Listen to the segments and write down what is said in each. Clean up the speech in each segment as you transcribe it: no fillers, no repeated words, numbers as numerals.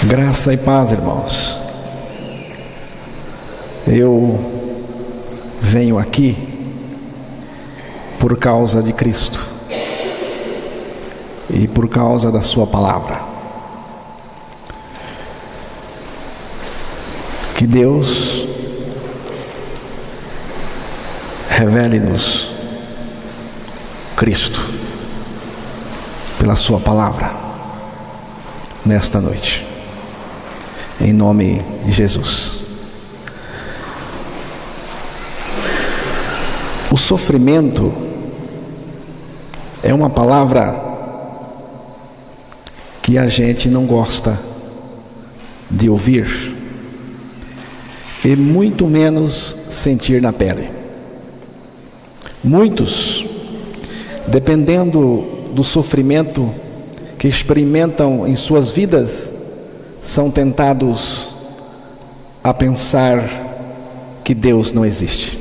Graça e paz, irmãos. Eu venho aqui por causa de Cristo e por causa da sua palavra. Que Deus revele-nos Cristo pela sua palavra nesta noite, em nome de Jesus. O sofrimento é uma palavra que a gente não gosta de ouvir, e muito menos sentir na pele. Muitos, dependendo do sofrimento que experimentam em suas vidas, são tentados a pensar que Deus não existe.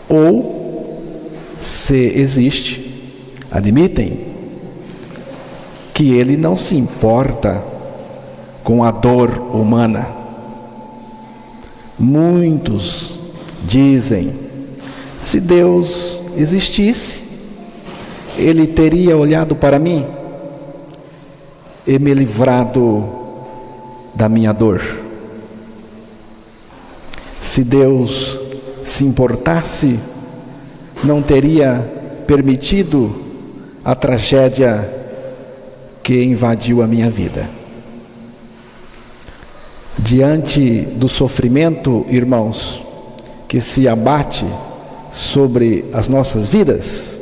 Ou, se existe, admitem que Ele não se importa com a dor humana. Muitos dizem: se Deus existisse, Ele teria olhado para mim e me livrado da minha dor. Se Deus se importasse, não teria permitido a tragédia que invadiu a minha vida. Diante do sofrimento, irmãos, que se abate sobre as nossas vidas,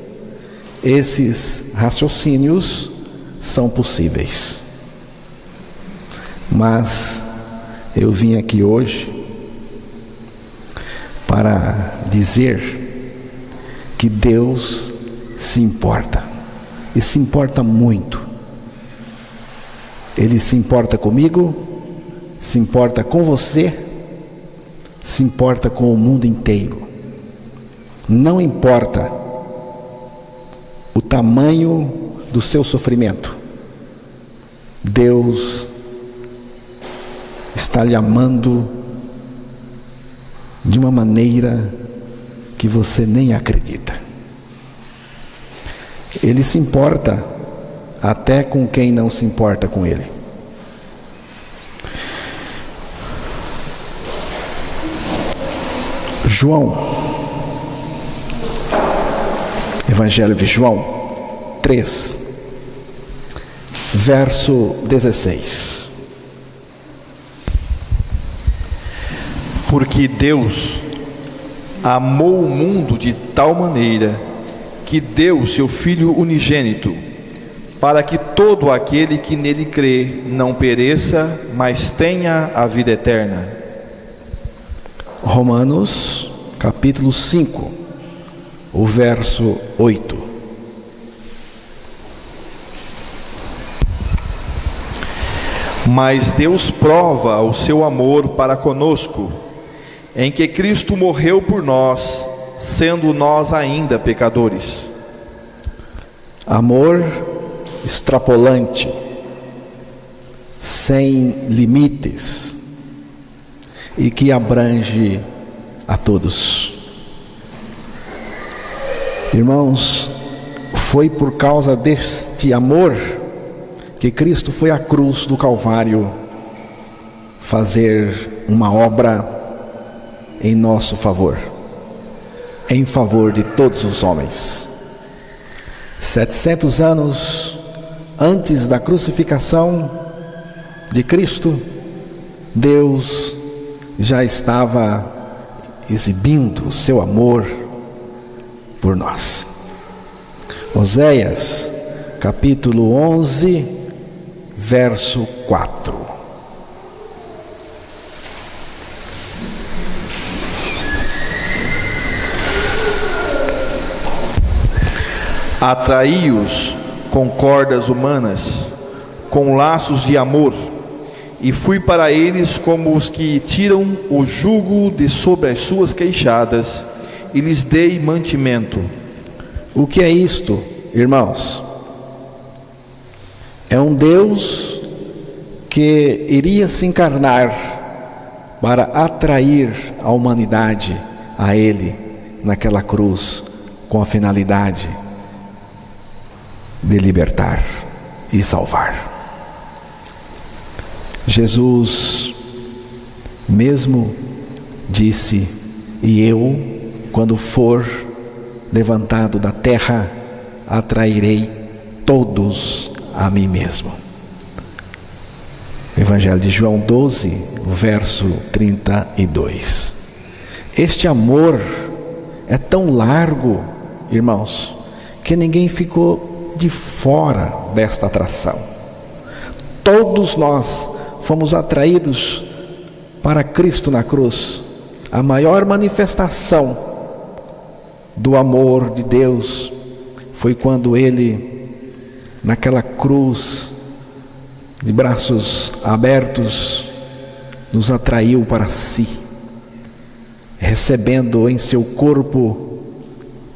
esses raciocínios são possíveis. Mas eu vim aqui hoje para dizer que Deus se importa, e se importa muito. Ele se importa comigo, se importa com você, se importa com o mundo inteiro. Não importa o tamanho do seu sofrimento, Deus está lhe amando de uma maneira que você nem acredita. Ele se importa até com quem não se importa com Ele. João, Evangelho de João 3, verso 16. Porque Deus amou o mundo de tal maneira que deu seu Filho unigênito, para que todo aquele que nele crê não pereça, mas tenha a vida eterna. Romanos, capítulo 5, o verso 8. Mas Deus prova o seu amor para conosco, em que Cristo morreu por nós, sendo nós ainda pecadores. Amor extrapolante, sem limites, e que abrange a todos. Irmãos, foi por causa deste amor que Cristo foi à cruz do Calvário fazer uma obra em nosso favor, em favor de todos os homens. 700 anos antes da crucificação de Cristo, Deus já estava exibindo o seu amor por nós. Oséias, capítulo 11, verso 4. Atraí-os com cordas humanas, com laços de amor, e fui para eles como os que tiram o jugo de sobre as suas queixadas, e lhes dei mantimento. O que é isto, irmãos? É um Deus que iria se encarnar para atrair a humanidade a Ele naquela cruz, com a finalidade de libertar e salvar. Jesus mesmo disse: e eu, quando for levantado da terra, atrairei todos a mim mesmo. Evangelho de João 12, verso 32. Este amor é tão largo, irmãos, que ninguém ficou de fora desta atração. Todos nós fomos atraídos para Cristo na cruz. A maior manifestação do amor de Deus foi quando Ele, naquela cruz, de braços abertos, nos atraiu para si, recebendo em seu corpo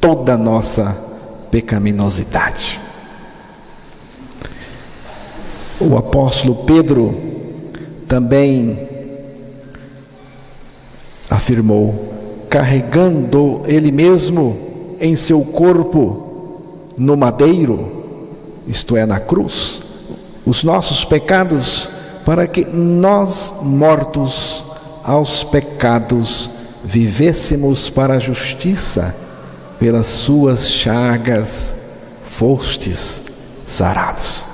toda a nossa pecaminosidade. O apóstolo Pedro também afirmou, carregando ele mesmo em seu corpo no madeiro, isto é, na cruz, os nossos pecados, para que nós, mortos aos pecados, vivêssemos para a justiça. Pelas suas chagas fostes sarados.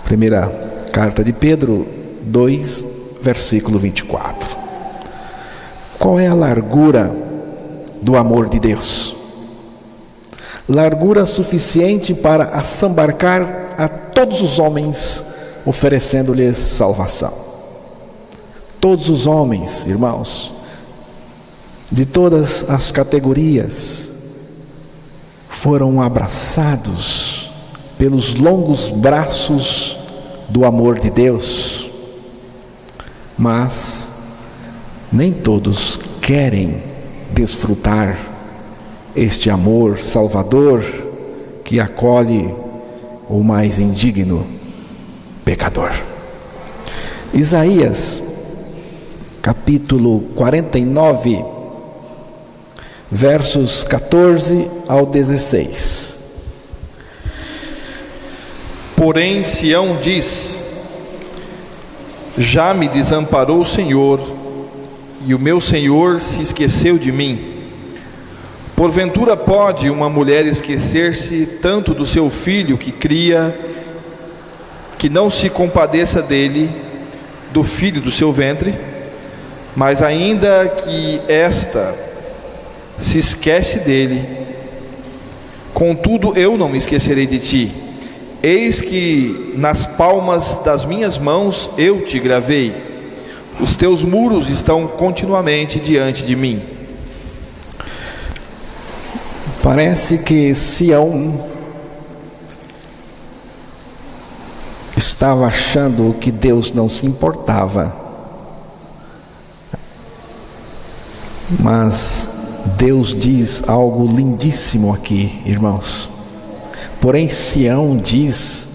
Primeira carta de Pedro 2, versículo 24. Qual é a largura do amor de Deus? Largura suficiente para assambarcar a todos os homens, oferecendo-lhes salvação. Todos os homens, irmãos, de todas as categorias, foram abraçados pelos longos braços do amor de Deus. Mas nem todos querem desfrutar este amor salvador que acolhe o mais indigno pecador. Isaías, capítulo 49, versos 14 ao 16. Porém Sião diz: já me desamparou o Senhor, e o meu Senhor se esqueceu de mim. Porventura pode uma mulher esquecer-se tanto do seu filho que cria, que não se compadeça dele, do filho do seu ventre? Mas ainda que esta se esquece dele, contudo eu não me esquecerei de ti. Eis que nas palmas das minhas mãos eu te gravei, os teus muros estão continuamente diante de mim. Parece que Sião estava achando que Deus não se importava, mas Deus diz algo lindíssimo aqui, irmãos. Porém Sião diz,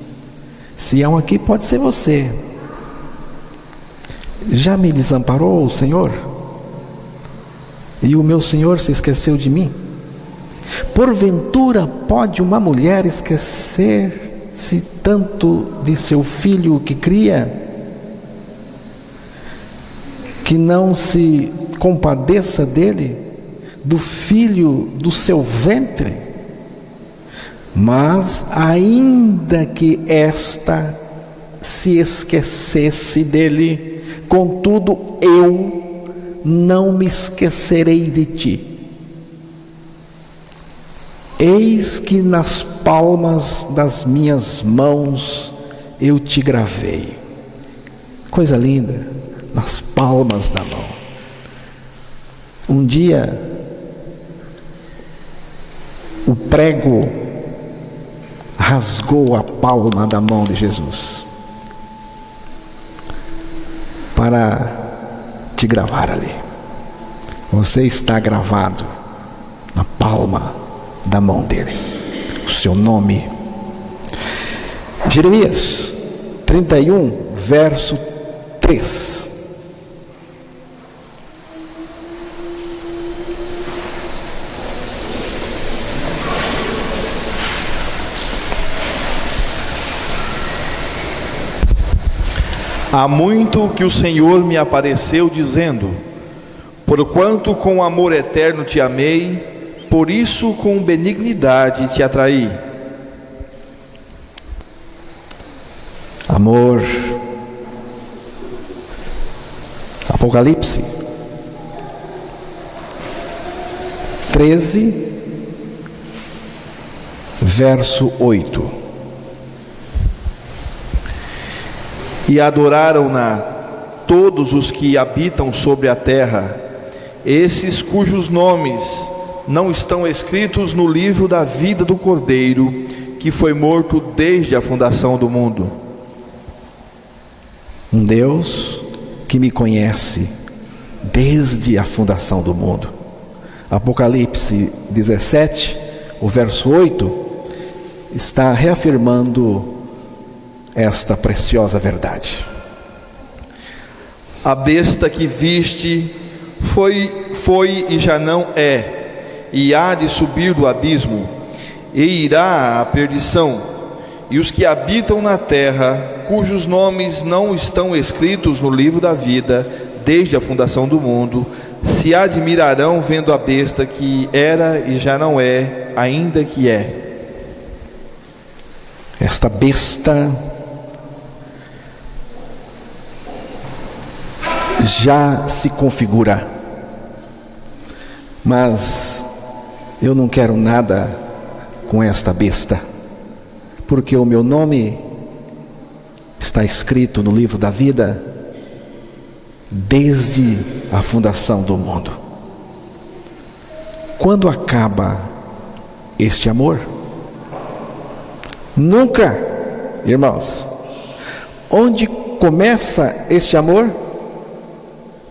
Sião aqui pode ser você: já me desamparou o Senhor, e o meu Senhor se esqueceu de mim? Porventura pode uma mulher esquecer-se tanto de seu filho que cria, que não se compadeça dele, do filho do seu ventre? Mas ainda que esta se esquecesse dele, contudo eu não me esquecerei de ti. Eis que nas palmas das minhas mãos eu te gravei. Coisa linda, nas palmas da mão. Um dia o prego rasgou a palma da mão de Jesus para te gravar ali. Você está gravado na palma da mão dele, o seu nome. Jeremias 31, verso 3. Há muito que o Senhor me apareceu dizendo: porquanto com amor eterno te amei, por isso com benignidade te atraí. Amor. Apocalipse 13, verso 8. E adoraram-na todos os que habitam sobre a terra, esses cujos nomes não estão escritos no livro da vida do Cordeiro, que foi morto desde a fundação do mundo. Um Deus que me conhece desde a fundação do mundo. Apocalipse 17, o verso 8, está reafirmando esta preciosa verdade. A besta que viste foi e já não é, e há de subir do abismo, e irá à perdição, e os que habitam na terra, cujos nomes não estão escritos no livro da vida, desde a fundação do mundo, se admirarão vendo a besta que era e já não é, ainda que é. Esta besta já se configura, mas eu não quero nada com esta besta, porque o meu nome está escrito no livro da vida desde a fundação do mundo. Quando acaba este amor? Nunca, irmãos. Onde começa este amor?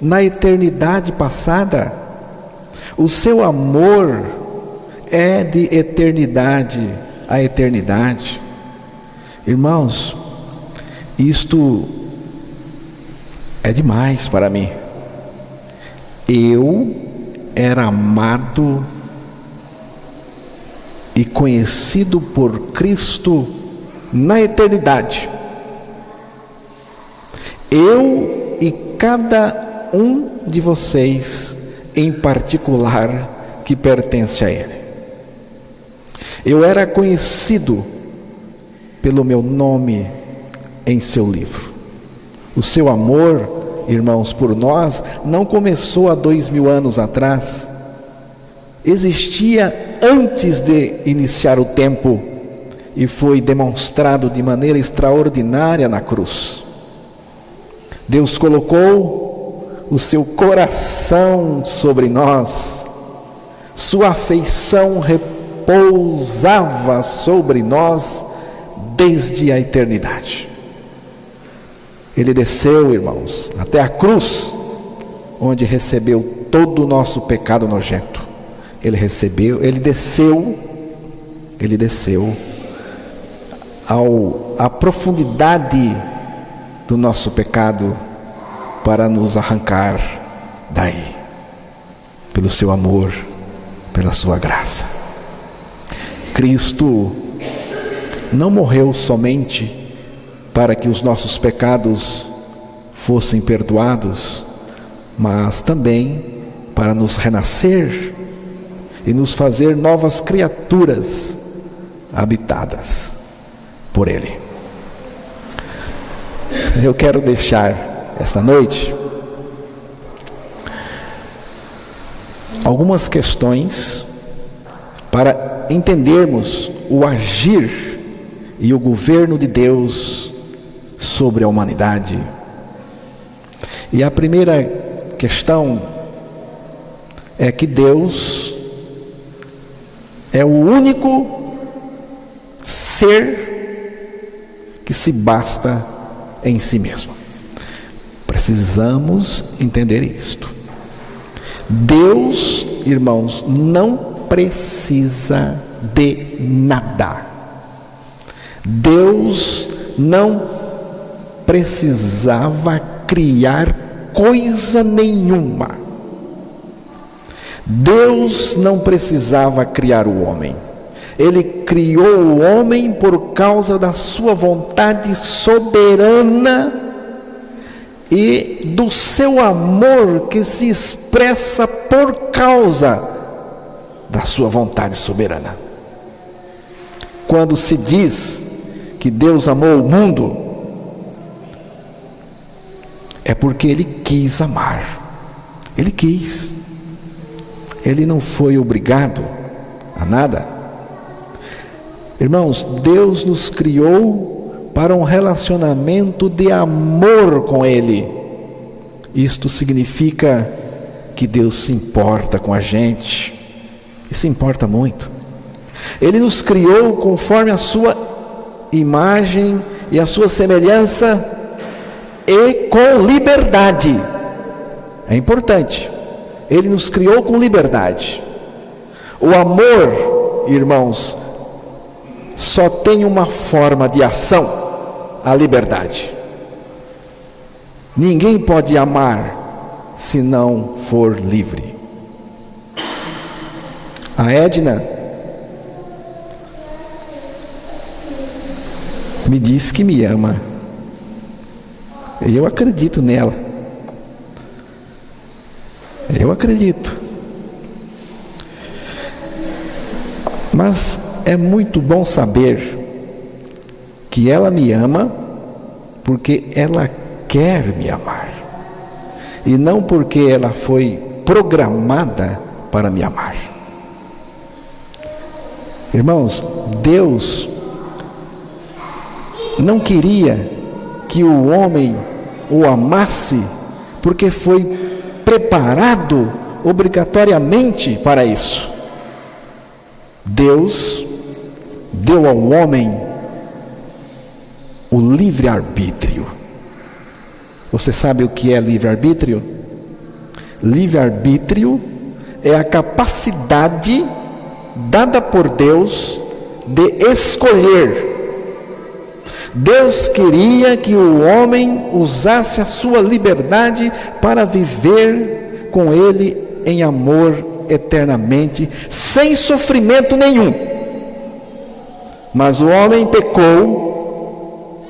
Na eternidade passada. O seu amor é de eternidade a eternidade. Irmãos, isto é demais para mim. Eu era amado e conhecido por Cristo na eternidade. Eu e cada um de vocês em particular que pertence a Ele. Eu era conhecido pelo meu nome em seu livro. O seu amor, irmãos, por nós não começou há 2000 anos atrás. Existia antes de iniciar o tempo e foi demonstrado de maneira extraordinária na cruz. Deus colocou o seu coração sobre nós, sua afeição repousava sobre nós desde a eternidade. Ele desceu, irmãos, até a cruz, onde recebeu todo o nosso pecado nojento. Ele desceu à profundidade do nosso pecado para nos arrancar daí, pelo seu amor, pela sua graça. Cristo não morreu somente para que os nossos pecados fossem perdoados, mas também para nos renascer e nos fazer novas criaturas habitadas por Ele. Eu quero deixar esta noite algumas questões para entendermos o agir e o governo de Deus sobre a humanidade. E a primeira questão é que Deus é o único ser que se basta em si mesmo. Precisamos entender isto. Deus, irmãos, não precisa de nada. Deus não precisava criar coisa nenhuma. Deus não precisava criar o homem. Ele criou o homem por causa da sua vontade soberana e do seu amor que se expressa por causa da sua vontade soberana. Quando se diz que Deus amou o mundo, é porque Ele quis amar. Ele quis. Ele não foi obrigado a nada. Irmãos, Deus nos criou para um relacionamento de amor com Ele. Isto significa que Deus se importa com a gente, e se importa muito. Ele nos criou conforme a sua imagem e a sua semelhança e com liberdade. É importante. Ele nos criou com liberdade. O amor, irmãos, só tem uma forma de ação: a liberdade. Ninguém pode amar se não for livre. A Edna me diz que me ama, e eu acredito nela. Eu acredito. Mas é muito bom saber que ela me ama porque ela quer me amar, e não porque ela foi programada para me amar. Irmãos, Deus não queria que o homem o amasse porque foi preparado obrigatoriamente para isso. Deus deu ao homem o livre-arbítrio. Você sabe o que é livre-arbítrio? Livre-arbítrio é a capacidade dada por Deus de escolher. Deus queria que o homem usasse a sua liberdade para viver com Ele em amor eternamente, sem sofrimento nenhum. Mas o homem pecou,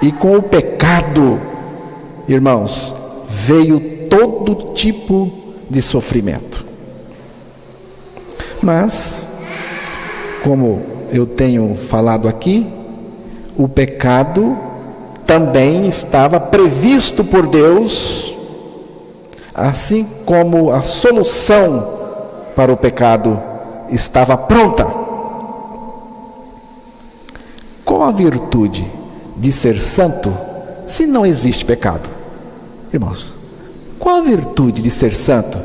e com o pecado, irmãos, veio todo tipo de sofrimento. Mas, como eu tenho falado aqui, o pecado também estava previsto por Deus, assim como a solução para o pecado estava pronta. Qual a virtude de ser santo se não existe pecado? Irmãos, qual a virtude de ser santo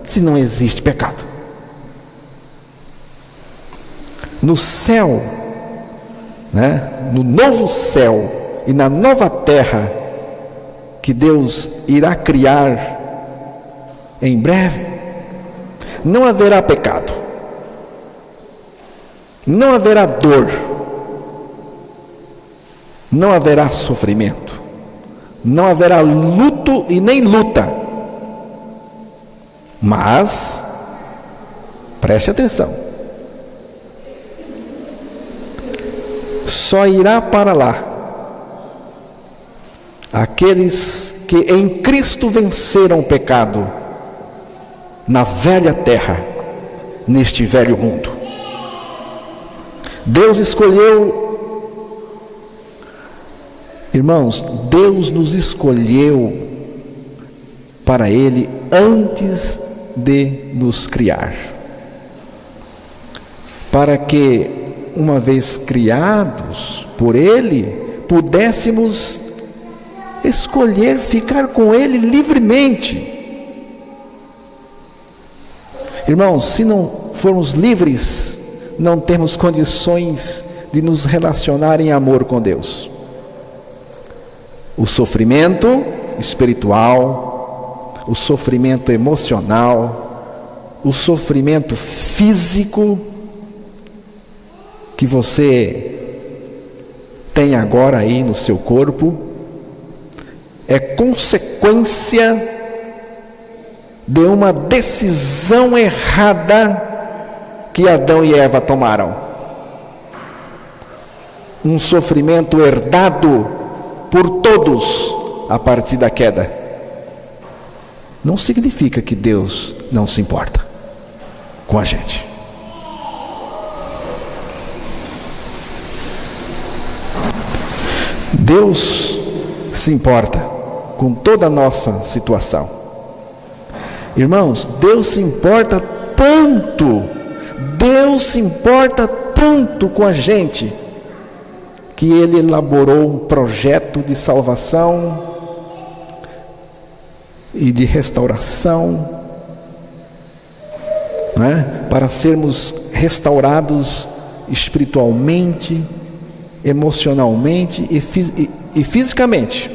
se não existe pecado? No céu, no novo céu e na nova terra que Deus irá criar em breve, não haverá pecado, não haverá dor, não haverá sofrimento, não haverá luto e nem luta. Mas preste atenção, só irá para lá aqueles que em Cristo venceram o pecado na velha terra, neste velho mundo. Deus escolheu, irmãos, Deus nos escolheu para Ele antes de nos criar, para que, uma vez criados por Ele, pudéssemos escolher ficar com Ele livremente. Irmãos, se não formos livres, não temos condições de nos relacionar em amor com Deus. O sofrimento espiritual, o sofrimento emocional, o sofrimento físico que você tem agora aí no seu corpo, é consequência de uma decisão errada que Adão e Eva tomaram. Um sofrimento herdado por todos a partir da queda. Não significa que Deus não se importa com a gente. Deus se importa com toda a nossa situação. Irmãos, Deus se importa tanto, Deus se importa tanto com a gente, que Ele elaborou um projeto de salvação e de restauração, né? Para sermos restaurados espiritualmente, emocionalmente e fisicamente.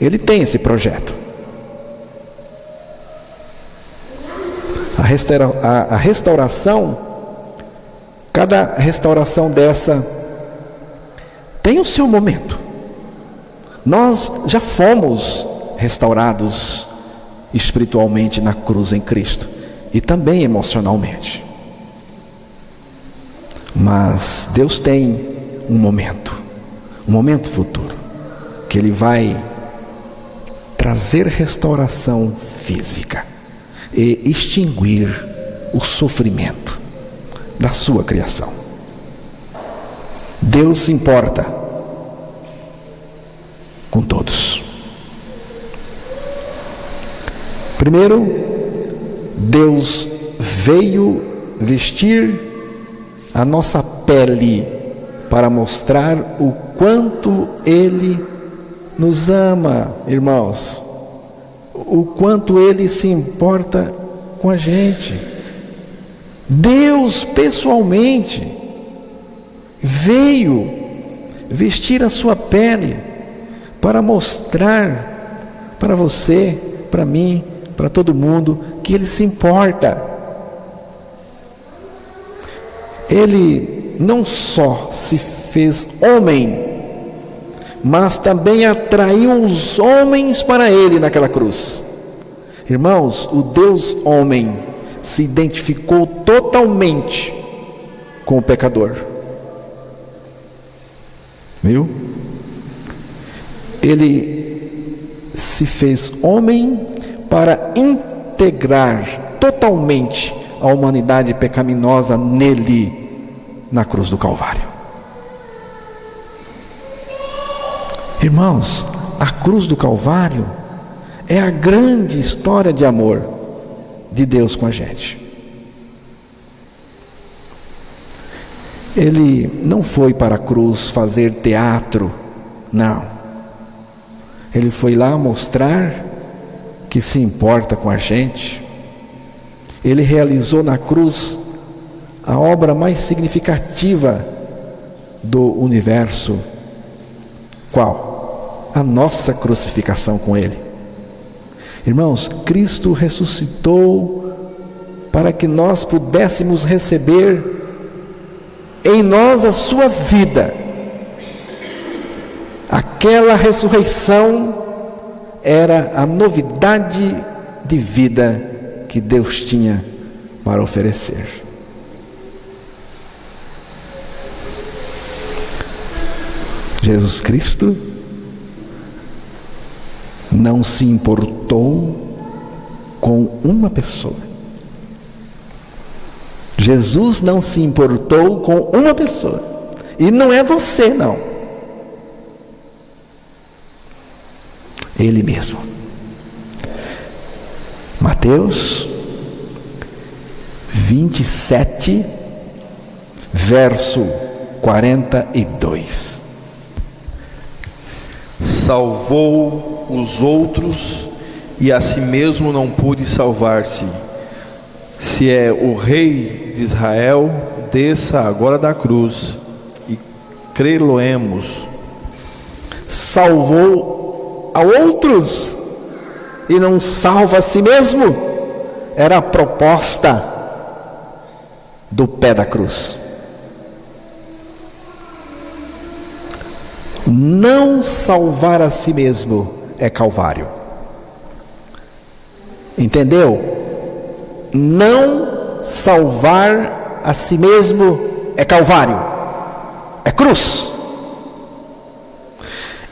Ele tem esse projeto. A restauração, cada restauração dessa tem o seu momento. Nós já fomos restaurados espiritualmente na cruz em Cristo e também emocionalmente. Mas Deus tem um momento futuro, que Ele vai trazer restauração física e extinguir o sofrimento da sua criação. Deus se importa com todos. Primeiro, Deus veio vestir a nossa pele para mostrar o quanto Ele nos ama, irmãos, o quanto Ele se importa com a gente. Deus pessoalmente veio vestir a sua pele para mostrar para você, para mim, para todo mundo, que Ele se importa. Ele não só se fez homem, mas também atraiu os homens para Ele naquela cruz. Irmãos, o Deus homem se identificou totalmente com o pecador. Viu? Ele se fez homem para integrar totalmente a humanidade pecaminosa nele, na cruz do Calvário. Irmãos, a cruz do Calvário é a grande história de amor de Deus com a gente. Ele não foi para a cruz fazer teatro, não. Ele foi lá mostrar que se importa com a gente. Ele realizou na cruz a obra mais significativa do universo. Qual? A nossa crucificação com Ele. Irmãos, Cristo ressuscitou para que nós pudéssemos receber em nós a sua vida. Aquela ressurreição era a novidade de vida que Deus tinha para oferecer. Jesus Cristo não se importou com uma pessoa. Jesus não se importou com uma pessoa. E não é você, não. Ele mesmo. Mateus 27, verso 42. Salvou os outros e a si mesmo não pôde salvar-se. Se é o Rei de Israel, desça agora da cruz e crê-lo-emos. Salvou a outros e não salva a si mesmo. Era a proposta do pé da cruz. Não salvar a si mesmo é Calvário. Entendeu? Não salvar a si mesmo é Calvário, é cruz.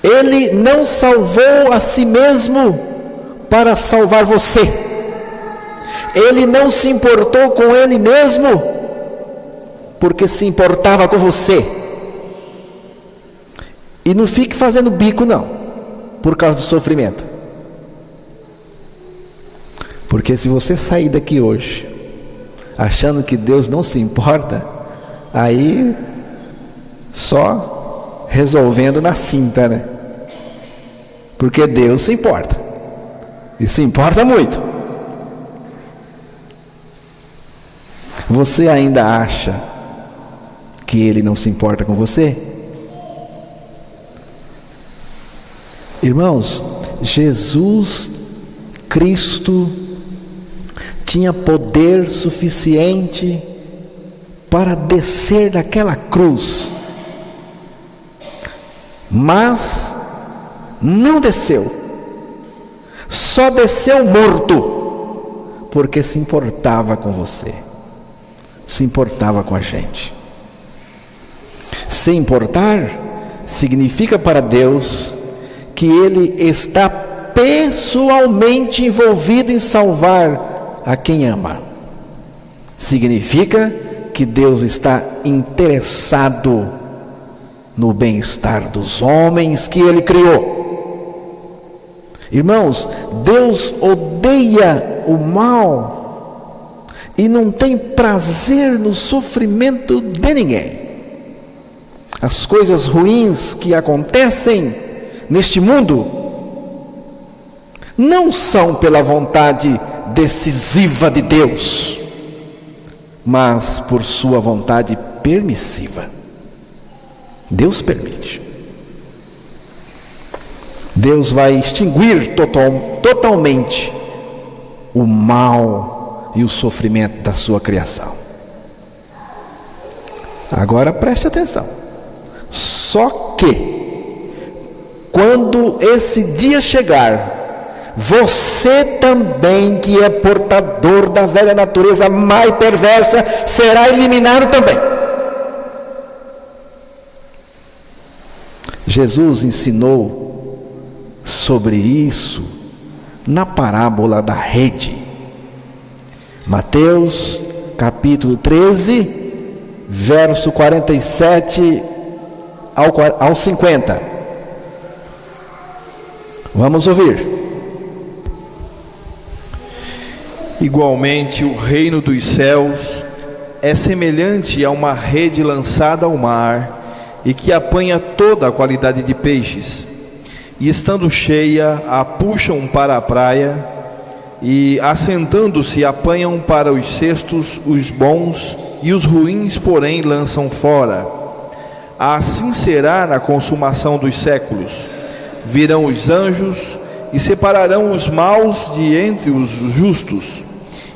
Ele não salvou a si mesmo para salvar você. Ele não se importou com ele mesmo porque se importava com você. E não fique fazendo bico não, por causa do sofrimento. Porque se você sair daqui hoje achando que Deus não se importa, aí só resolvendo na cinta, né? Porque Deus se importa, e se importa muito. Você ainda acha que Ele não se importa com você? Irmãos, Jesus Cristo tinha poder suficiente para descer daquela cruz, mas não desceu, só desceu morto, porque se importava com você, se importava com a gente. Se importar significa para Deus que Ele está pessoalmente envolvido em salvar a quem ama. Significa que Deus está interessado no bem-estar dos homens que Ele criou. Irmãos, Deus odeia o mal e não tem prazer no sofrimento de ninguém. As coisas ruins que acontecem neste mundo não são pela vontade decisiva de Deus, mas por sua vontade permissiva. Deus permite. Deus vai extinguir totalmente o mal e o sofrimento da sua criação. Agora preste atenção. Só que quando esse dia chegar, você também, que é portador da velha natureza mais perversa, será eliminado também. Jesus ensinou sobre isso na parábola da rede. Mateus capítulo 13, verso 47 ao 50. Vamos ouvir. Igualmente, o reino dos céus é semelhante a uma rede lançada ao mar e que apanha toda a qualidade de peixes, e estando cheia, a puxam para a praia, e assentando-se apanham para os cestos os bons, e os ruins, porém, lançam fora. Assim será na consumação dos séculos. Virão os anjos e separarão os maus de entre os justos,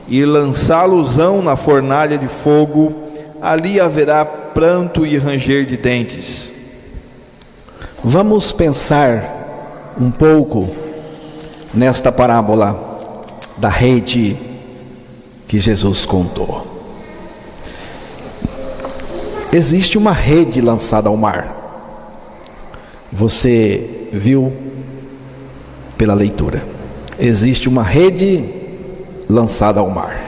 e lançá-los-ão na fornalha de fogo. Ali haverá pranto e ranger de dentes. Vamos pensar um pouco nesta parábola da rede que Jesus contou. Existe uma rede lançada ao mar. Você viu pela leitura. Existe uma rede lançada ao mar.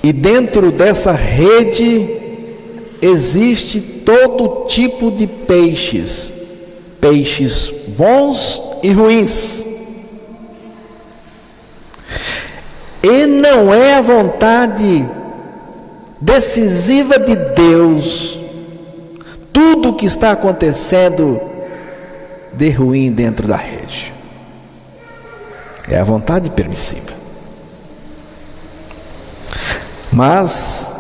E dentro dessa rede existe todo tipo de peixes. Peixes bons e ruins. E não é a vontade decisiva de Deus tudo o que está acontecendo de ruim dentro da rede. É a vontade permissiva. Mas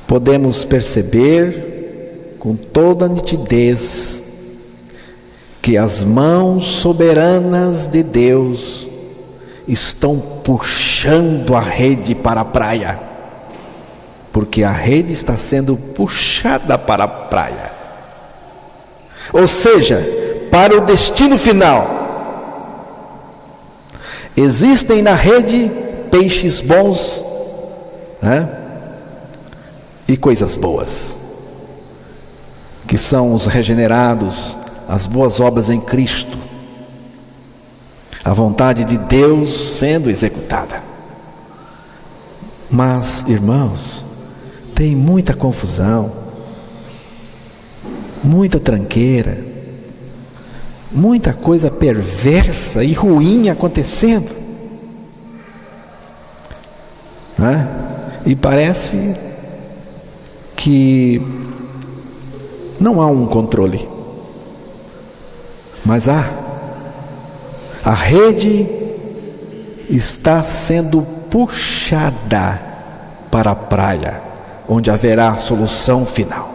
podemos perceber com toda nitidez que as mãos soberanas de Deus estão puxando a rede para a praia, porque a rede está sendo puxada para a praia. ou seja, para o destino final. Existem na rede peixes bons, né? E coisas boas, que são os regenerados, as boas obras em Cristo, a vontade de Deus sendo executada. Mas, irmãos, tem muita confusão, muita tranqueira, muita coisa perversa e ruim acontecendo, né? E parece que não há um controle, mas a rede está sendo puxada para a praia, onde haverá a solução final.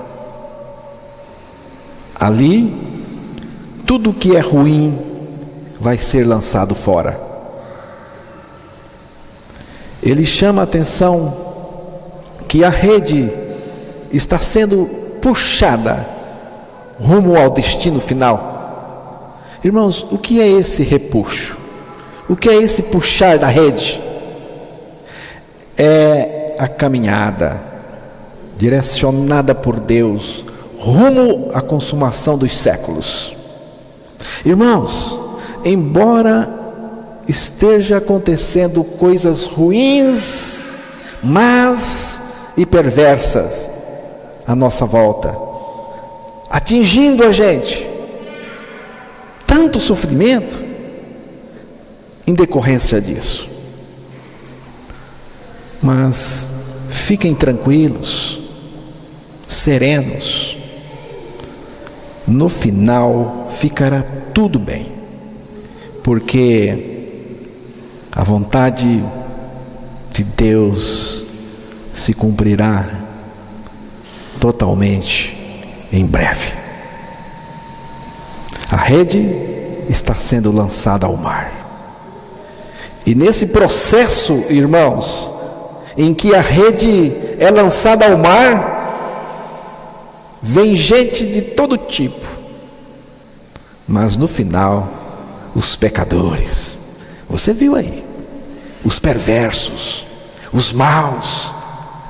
Ali, tudo que é ruim vai ser lançado fora. Ele chama a atenção que a rede está sendo puxada rumo ao destino final. Irmãos, o que é esse repuxo? O que é esse puxar da rede? É a caminhada direcionada por Deus rumo à consumação dos séculos. Irmãos, embora esteja acontecendo coisas ruins, más e perversas à nossa volta, atingindo a gente, tanto sofrimento em decorrência disso. Mas fiquem tranquilos, serenos, no final ficará tudo bem, porque a vontade de Deus se cumprirá totalmente em breve. A rede está sendo lançada ao mar, e nesse processo, irmãos, em que a rede é lançada ao mar, vem gente de todo tipo, mas no final, os pecadores, você viu aí, os perversos, os maus,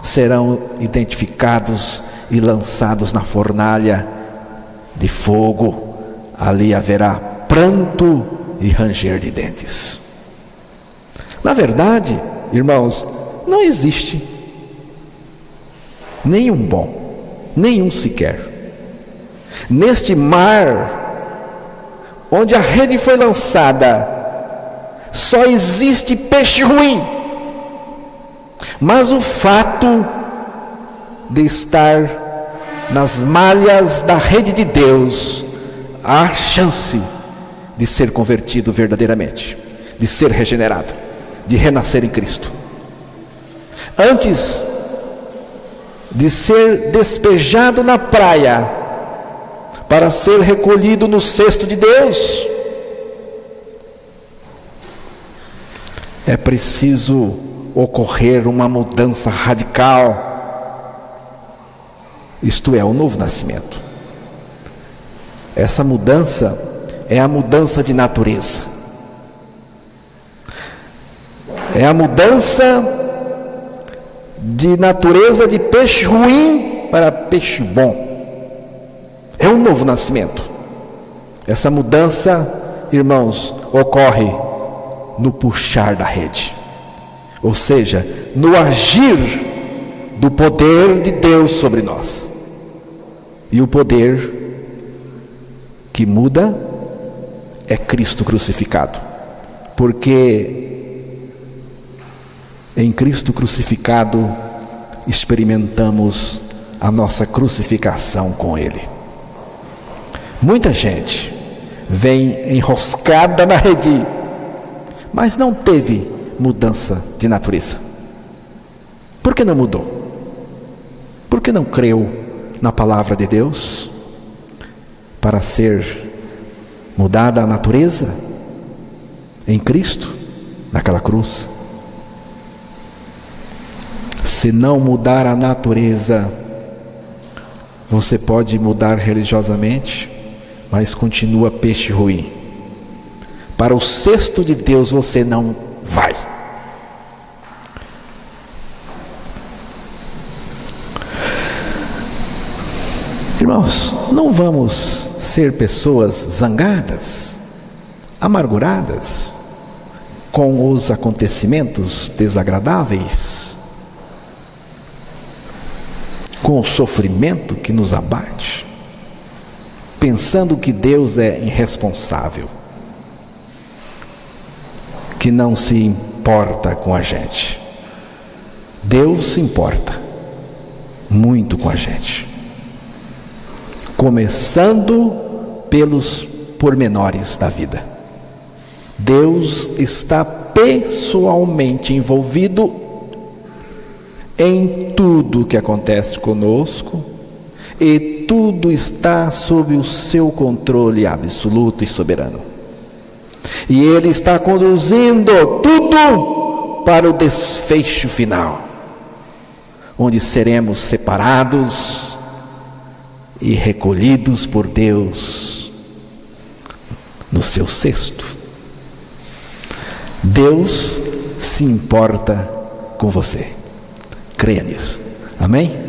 serão identificados e lançados na fornalha de fogo. Ali haverá pranto e ranger de dentes. Na verdade, irmãos, não existe nenhum bom, nenhum sequer. Neste mar, onde a rede foi lançada, só existe peixe ruim. Mas o fato de estar nas malhas da rede de Deus, há chance de ser convertido verdadeiramente, de ser regenerado, de renascer em Cristo. Antes de ser despejado na praia para ser recolhido no cesto de Deus, é preciso ocorrer uma mudança radical, isto é, o novo nascimento. Essa mudança é a mudança de natureza, é a mudança de natureza de peixe ruim para peixe bom. É um novo nascimento. Essa mudança, irmãos, ocorre no puxar da rede, ou seja, no agir do poder de Deus sobre nós. E o poder que muda é Cristo crucificado, porque em Cristo crucificado experimentamos a nossa crucificação com Ele. Muita gente vem enroscada na rede, mas não teve mudança de natureza. Por que não mudou? Por que não creu na palavra de Deus para ser mudada a natureza em Cristo, naquela cruz? Se não mudar a natureza, você pode mudar religiosamente, mas continua peixe ruim. Para o cesto de Deus você não vai. Irmãos, não vamos ser pessoas zangadas, amarguradas com os acontecimentos desagradáveis, com o sofrimento que nos abate, pensando que Deus é irresponsável, que não se importa com a gente. Deus se importa muito com a gente, começando pelos pormenores da vida. Deus está pessoalmente envolvido em tudo que acontece conosco, e tudo está sob o seu controle absoluto e soberano. E Ele está conduzindo tudo para o desfecho final, onde seremos separados e recolhidos por Deus no seu cesto. Deus se importa com você. Creia nisso. Amém?